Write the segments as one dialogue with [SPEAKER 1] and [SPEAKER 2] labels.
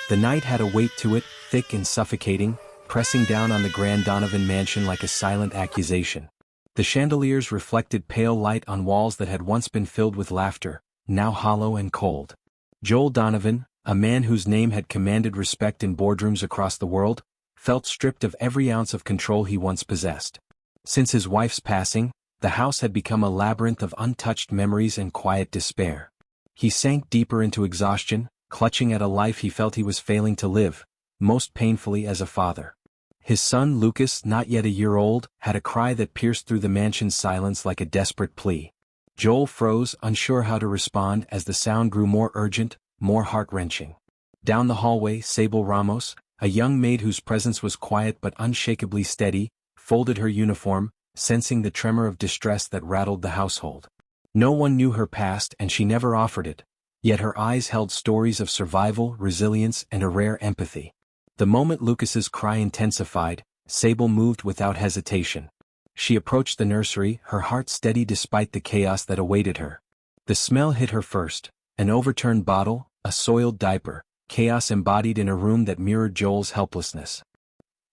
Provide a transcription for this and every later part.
[SPEAKER 1] The night had a weight to it, thick and suffocating, pressing down on the grand Donovan mansion like a silent accusation. The chandeliers reflected pale light on walls that had once been filled with laughter, now hollow and cold. Joel Donovan, a man whose name had commanded respect in boardrooms across the world, felt stripped of every ounce of control he once possessed. Since his wife's passing, the house had become a labyrinth of untouched memories and quiet despair. He sank deeper into exhaustion, clutching at a life he felt he was failing to live, most painfully as a father. His son Lucas, not yet a year old, had a cry that pierced through the mansion's silence like a desperate plea. Joel froze, unsure how to respond as the sound grew more urgent, more heart-wrenching. Down the hallway, Sable Ramos, a young maid whose presence was quiet but unshakably steady, folded her uniform, sensing the tremor of distress that rattled the household. No one knew her past and she never offered it, yet her eyes held stories of survival, resilience, and a rare empathy. The moment Lucas's cry intensified, Sable moved without hesitation. She approached the nursery, her heart steady despite the chaos that awaited her. The smell hit her first, an overturned bottle, a soiled diaper, chaos embodied in a room that mirrored Joel's helplessness.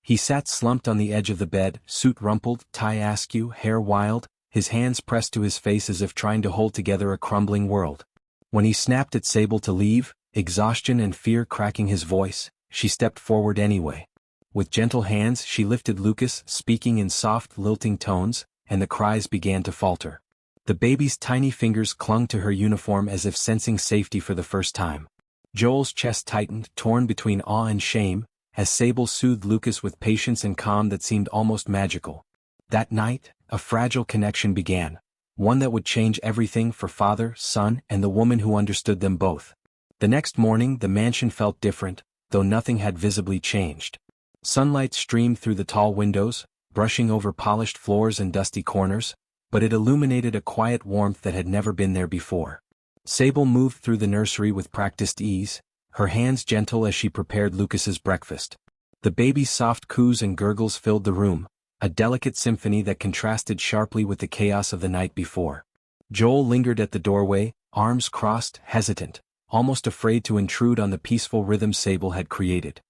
[SPEAKER 1] He sat slumped on the edge of the bed, suit rumpled, tie askew, hair wild, his hands pressed to his face as if trying to hold together a crumbling world. When he snapped at Sable to leave, exhaustion and fear cracking his voice, she stepped forward anyway. With gentle hands she lifted Lucas, speaking in soft, lilting tones, and the cries began to falter. The baby's tiny fingers clung to her uniform as if sensing safety for the first time. Joel's chest tightened, torn between awe and shame, as Sable soothed Lucas with patience and calm that seemed almost magical. That night, a fragile connection began, one that would change everything for father, son, and the woman who understood them both. The next morning the mansion felt different, though nothing had visibly changed. Sunlight streamed through the tall windows, brushing over polished floors and dusty corners, but it illuminated a quiet warmth that had never been there before. Sable moved through the nursery with practiced ease, her hands gentle as she prepared Lucas's breakfast. The baby's soft coos and gurgles filled the room, a delicate symphony that contrasted sharply with the chaos of the night before. Joel lingered at the doorway, arms crossed, hesitant, almost afraid to intrude on the peaceful rhythm Sable had created.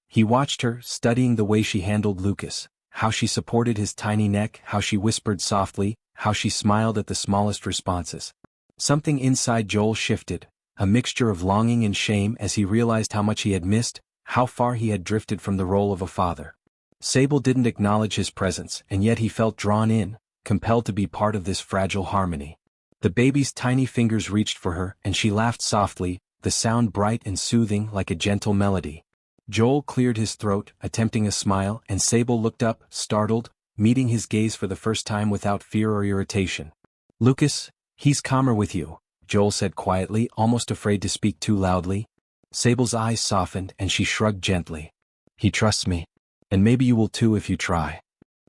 [SPEAKER 1] He watched her, studying the way she handled Lucas, how she supported his tiny neck, how she whispered softly, how she smiled at the smallest responses. Something inside Joel shifted, a mixture of longing and shame as he realized how much he had missed, how far he had drifted from the role of a father. Sable didn't acknowledge his presence, and yet he felt drawn in, compelled to be part of this fragile harmony. The baby's tiny fingers reached for her, and she laughed softly, the sound bright and soothing like a gentle melody. Joel cleared his throat, attempting a smile, and Sable looked up, startled, meeting his gaze for the first time without fear or irritation. "Lucas, he's calmer with you," Joel said quietly, almost afraid to speak too loudly. Sable's eyes softened and she shrugged gently. "He trusts me. And maybe you will too if you try."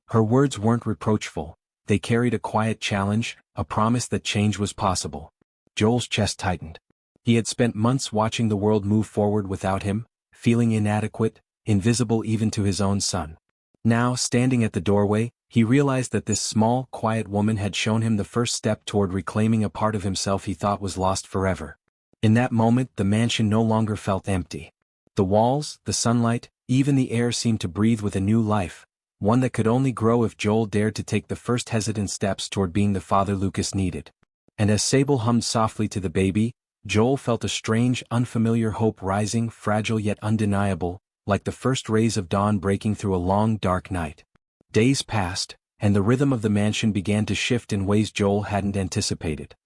[SPEAKER 1] Her words weren't reproachful, they carried a quiet challenge, a promise that change was possible. Joel's chest tightened. He had spent months watching the world move forward without him, feeling inadequate, invisible even to his own son. Now, standing at the doorway, he realized that this small, quiet woman had shown him the first step toward reclaiming a part of himself he thought was lost forever. In that moment the mansion no longer felt empty. The walls, the sunlight, even the air seemed to breathe with a new life, one that could only grow if Joel dared to take the first hesitant steps toward being the father Lucas needed. And as Sable hummed softly to the baby, Joel felt a strange, unfamiliar hope rising, fragile yet undeniable, like the first rays of dawn breaking through a long, dark night. Days passed, and the rhythm of the mansion began to shift in ways Joel hadn't anticipated.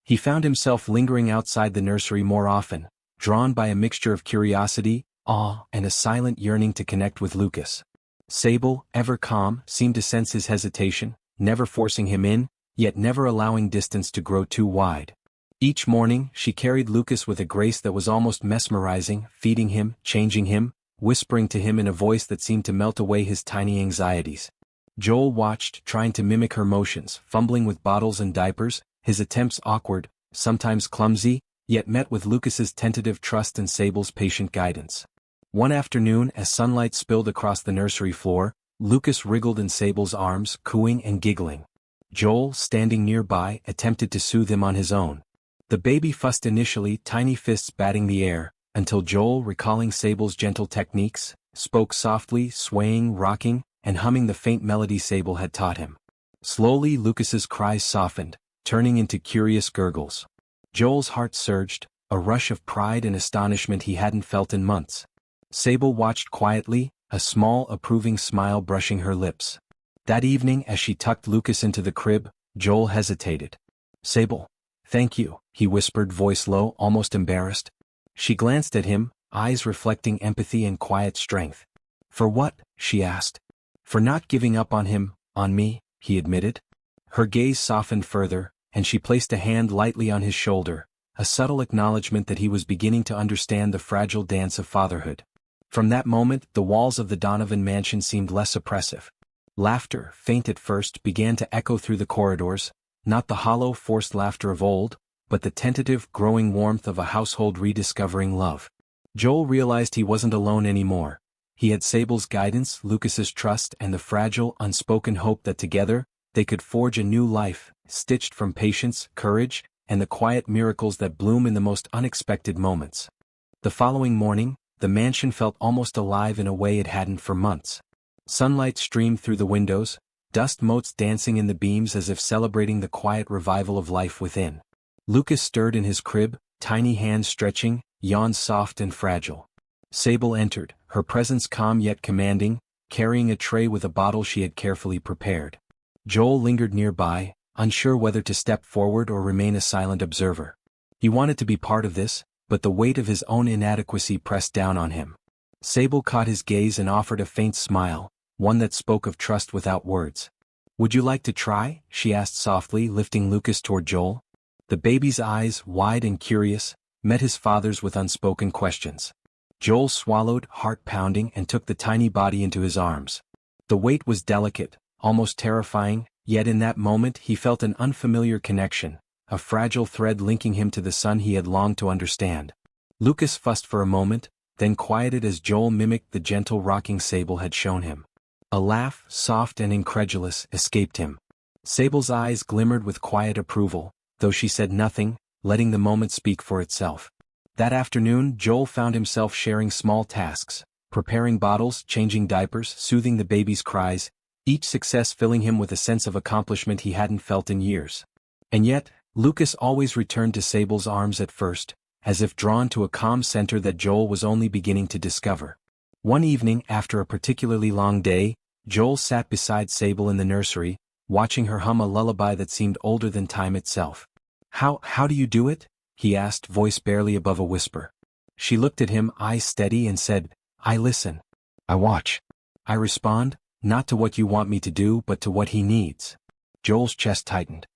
[SPEAKER 1] He found himself lingering outside the nursery more often, drawn by a mixture of curiosity, awe, and a silent yearning to connect with Lucas. Sable, ever calm, seemed to sense his hesitation, never forcing him in, yet never allowing distance to grow too wide. Each morning, she carried Lucas with a grace that was almost mesmerizing, feeding him, changing him, whispering to him in a voice that seemed to melt away his tiny anxieties. Joel watched, trying to mimic her motions, fumbling with bottles and diapers, his attempts awkward, sometimes clumsy, yet met with Lucas's tentative trust and Sable's patient guidance. One afternoon, as sunlight spilled across the nursery floor, Lucas wriggled in Sable's arms, cooing and giggling. Joel, standing nearby, attempted to soothe him on his own. The baby fussed initially, tiny fists batting the air, until Joel, recalling Sable's gentle techniques, spoke softly, swaying, rocking, and humming the faint melody Sable had taught him. Slowly Lucas's cries softened, turning into curious gurgles. Joel's heart surged, a rush of pride and astonishment he hadn't felt in months. Sable watched quietly, a small approving smile brushing her lips. That evening as she tucked Lucas into the crib, Joel hesitated. "Sable, thank you," he whispered, voice low, almost embarrassed. She glanced at him, eyes reflecting empathy and quiet strength. "For what?" she asked. "For not giving up on him, on me," he admitted. Her gaze softened further, and she placed a hand lightly on his shoulder, a subtle acknowledgement that he was beginning to understand the fragile dance of fatherhood. From that moment, the walls of the Donovan mansion seemed less oppressive. Laughter, faint at first, began to echo through the corridors, not the hollow, forced laughter of old, but the tentative, growing warmth of a household rediscovering love. Joel realized he wasn't alone anymore. He had Sable's guidance, Lucas's trust, and the fragile, unspoken hope that together, they could forge a new life, stitched from patience, courage, and the quiet miracles that bloom in the most unexpected moments. The following morning, the mansion felt almost alive in a way it hadn't for months. Sunlight streamed through the windows, dust motes dancing in the beams as if celebrating the quiet revival of life within. Lucas stirred in his crib, tiny hands stretching, yawns soft and fragile. Sable entered, her presence calm yet commanding, carrying a tray with a bottle she had carefully prepared. Joel lingered nearby, unsure whether to step forward or remain a silent observer. He wanted to be part of this, but the weight of his own inadequacy pressed down on him. Sable caught his gaze and offered a faint smile, one that spoke of trust without words. "Would you like to try?" she asked softly, lifting Lucas toward Joel. The baby's eyes, wide and curious, met his father's with unspoken questions. Joel swallowed, heart pounding, and took the tiny body into his arms. The weight was delicate, almost terrifying, yet in that moment he felt an unfamiliar connection, a fragile thread linking him to the son he had longed to understand. Lucas fussed for a moment, then quieted as Joel mimicked the gentle rocking Sable had shown him. A laugh, soft and incredulous, escaped him. Sable's eyes glimmered with quiet approval, though she said nothing, letting the moment speak for itself. That afternoon, Joel found himself sharing small tasks, preparing bottles, changing diapers, soothing the baby's cries, each success filling him with a sense of accomplishment he hadn't felt in years. And yet, Lucas always returned to Sable's arms at first, as if drawn to a calm center that Joel was only beginning to discover. One evening, after a particularly long day, Joel sat beside Sable in the nursery, watching her hum a lullaby that seemed older than time itself. How do you do it?" he asked, voice barely above a whisper. She looked at him, eyes steady, and said, "I listen. I watch. I respond, not to what you want me to do but to what he needs." Joel's chest tightened.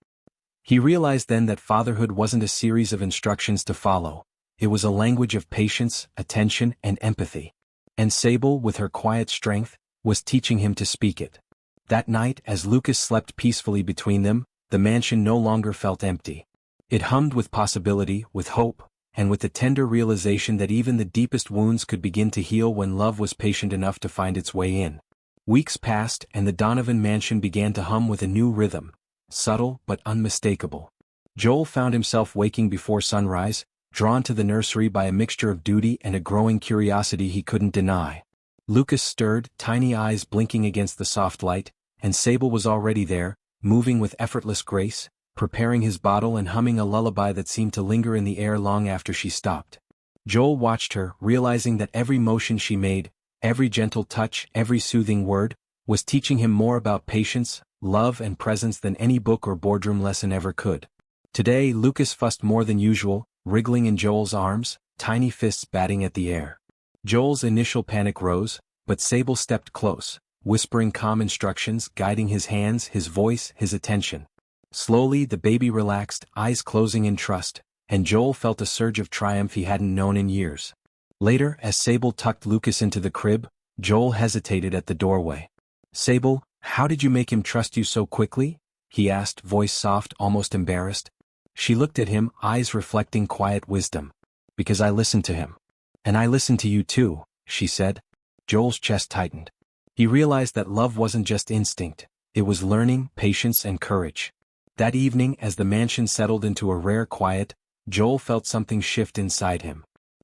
[SPEAKER 1] He realized then that fatherhood wasn't a series of instructions to follow. It was a language of patience, attention, and empathy. And Sable, with her quiet strength, was teaching him to speak it. That night, as Lucas slept peacefully between them, the mansion no longer felt empty. It hummed with possibility, with hope, and with the tender realization that even the deepest wounds could begin to heal when love was patient enough to find its way in. Weeks passed, and the Donovan mansion began to hum with a new rhythm, subtle but unmistakable. Joel found himself waking before sunrise, drawn to the nursery by a mixture of duty and a growing curiosity he couldn't deny. Lucas stirred, tiny eyes blinking against the soft light, and Sable was already there, moving with effortless grace, preparing his bottle and humming a lullaby that seemed to linger in the air long after she stopped. Joel watched her, realizing that every motion she made, every gentle touch, every soothing word, was teaching him more about patience, love, and presence than any book or boardroom lesson ever could. Today, Lucas fussed more than usual, wriggling in Joel's arms, tiny fists batting at the air. Joel's initial panic rose, but Sable stepped close, whispering calm instructions, guiding his hands, his voice, his attention. Slowly, the baby relaxed, eyes closing in trust, and Joel felt a surge of triumph he hadn't known in years. Later, as Sable tucked Lucas into the crib, Joel hesitated at the doorway. "Sable, how did you make him trust you so quickly?" he asked, voice soft, almost embarrassed. She looked at him, eyes reflecting quiet wisdom. "Because I listened to him. And I listened to you too," she said. Joel's chest tightened. He realized that love wasn't just instinct, it was learning, patience, and courage. That evening, as the mansion settled into a rare quiet, Joel felt something shift inside him.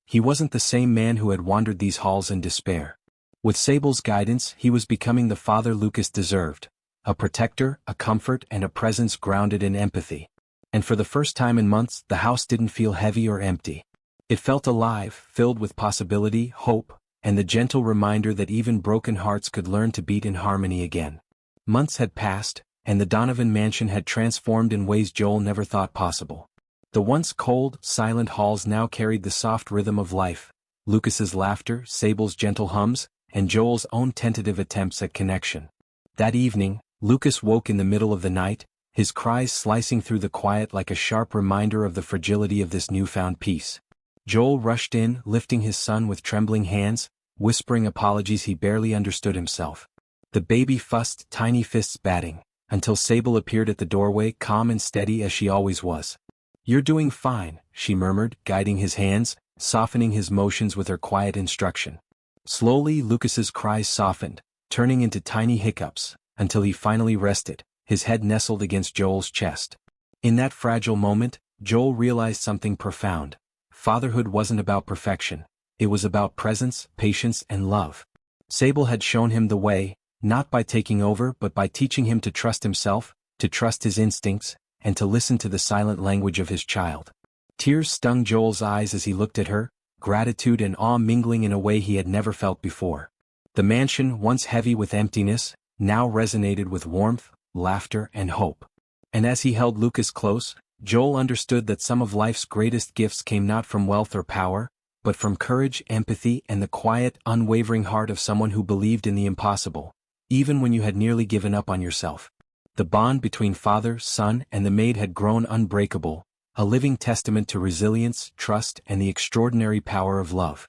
[SPEAKER 1] He wasn't the same man who had wandered these halls in despair. With Sable's guidance, he was becoming the father Lucas deserved. A protector, a comfort, and a presence grounded in empathy. And for the first time in months, the house didn't feel heavy or empty. It felt alive, filled with possibility, hope, and the gentle reminder that even broken hearts could learn to beat in harmony again. Months had passed, and the Donovan mansion had transformed in ways Joel never thought possible. The once cold, silent halls now carried the soft rhythm of life, Lucas's laughter, Sable's gentle hums, and Joel's own tentative attempts at connection. That evening, Lucas woke in the middle of the night, his cries slicing through the quiet like a sharp reminder of the fragility of this newfound peace. Joel rushed in, lifting his son with trembling hands, whispering apologies he barely understood himself. The baby fussed, tiny fists batting, until Sable appeared at the doorway, calm and steady as she always was. "You're doing fine," she murmured, guiding his hands, softening his motions with her quiet instruction. Slowly, Lucas's cries softened, turning into tiny hiccups, until he finally rested, his head nestled against Joel's chest. In that fragile moment, Joel realized something profound. Fatherhood wasn't about perfection. It was about presence, patience, and love. Sable had shown him the way, not by taking over but by teaching him to trust himself, to trust his instincts, and to listen to the silent language of his child. Tears stung Joel's eyes as he looked at her, gratitude and awe mingling in a way he had never felt before. The mansion, once heavy with emptiness, now resonated with warmth, laughter, and hope. And as he held Lucas close, Joel understood that some of life's greatest gifts came not from wealth or power, but from courage, empathy, and the quiet, unwavering heart of someone who believed in the impossible, even when you had nearly given up on yourself. The bond between father, son, and the maid had grown unbreakable, a living testament to resilience, trust, and the extraordinary power of love.